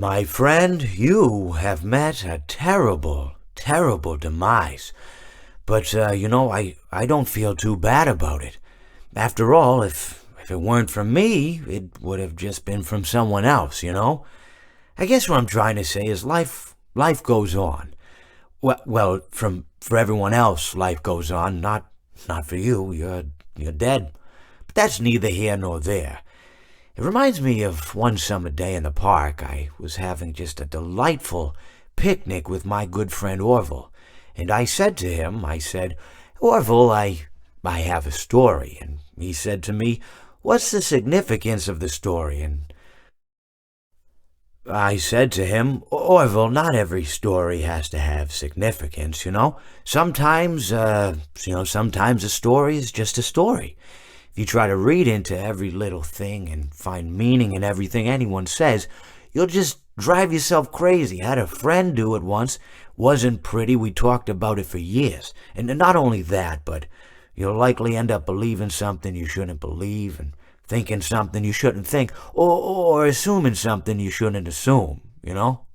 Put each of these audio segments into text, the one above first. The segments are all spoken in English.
My friend, you have met a terrible, terrible demise. But, I don't feel too bad about it. After all, if it weren't from me, it would have just been from someone else, you know? I guess what I'm trying to say is life goes on. For everyone else, life goes on, not for you. You're dead. But that's neither here nor there. It reminds me of one summer day in the park. I was having just a delightful picnic with my good friend Orville. And I said to him, Orville, I have a story. And he said to me, what's the significance of the story? And I said to him, Orville, not every story has to have significance, you know? Sometimes a story is just a story. If you try to read into every little thing and find meaning in everything anyone says, you'll just drive yourself crazy. I had a friend do it once. Wasn't pretty. We talked about it for years. And not only that, but you'll likely end up believing something you shouldn't believe and thinking something you shouldn't think, or assuming something you shouldn't assume, you know?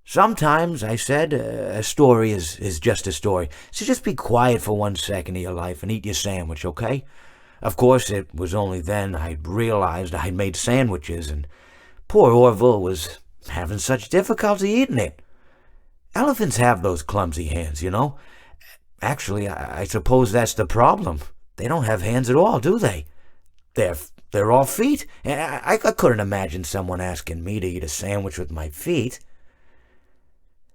Sometimes, I said, a story is just a story. So just be quiet for 1 second of your life and eat your sandwich, okay? Of course, it was only then I realized I'd made sandwiches, and poor Orville was having such difficulty eating it. Elephants have those clumsy hands, you know? Actually, I suppose that's the problem. They don't have hands at all, do they? They're all feet. I couldn't imagine someone asking me to eat a sandwich with my feet.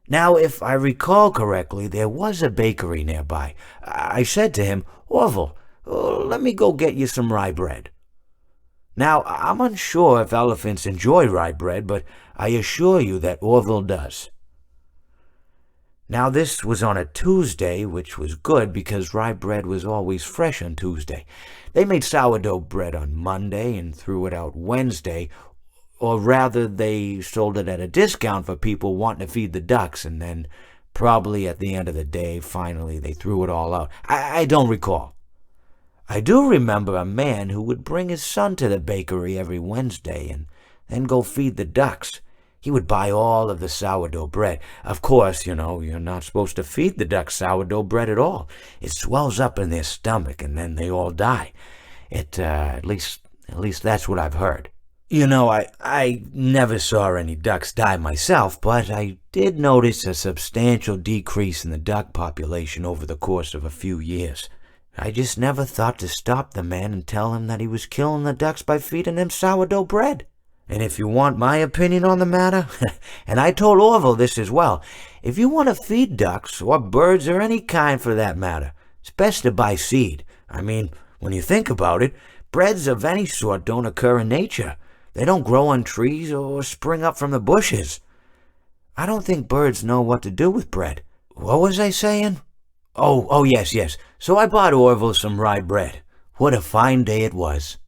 Now, if I recall correctly, there was a bakery nearby. I said to him, Orville, let me go get you some rye bread. Now, I'm unsure if elephants enjoy rye bread, but I assure you that Orville does. Now, this was on a Tuesday, which was good because rye bread was always fresh on Tuesday. They made sourdough bread on Monday and threw it out Wednesday, or rather, they sold it at a discount for people wanting to feed the ducks, and then probably at the end of the day, finally, they threw it all out. I don't recall. I do remember a man who would bring his son to the bakery every Wednesday and then go feed the ducks. He would buy all of the sourdough bread. Of course, you're not supposed to feed the ducks sourdough bread at all. It swells up in their stomach and then they all die. At least that's what I've heard. I never saw any ducks die myself, but I did notice a substantial decrease in the duck population over the course of a few years. I just never thought to stop the man and tell him that he was killing the ducks by feeding them sourdough bread. And if you want my opinion on the matter, and I told Orville this as well, if you want to feed ducks, or birds, or any kind for that matter, it's best to buy seed. I mean, when you think about it, breads of any sort don't occur in nature. They don't grow on trees or spring up from the bushes. I don't think birds know what to do with bread. What was I saying? Oh, yes. So I bought Orville some rye bread. What a fine day it was.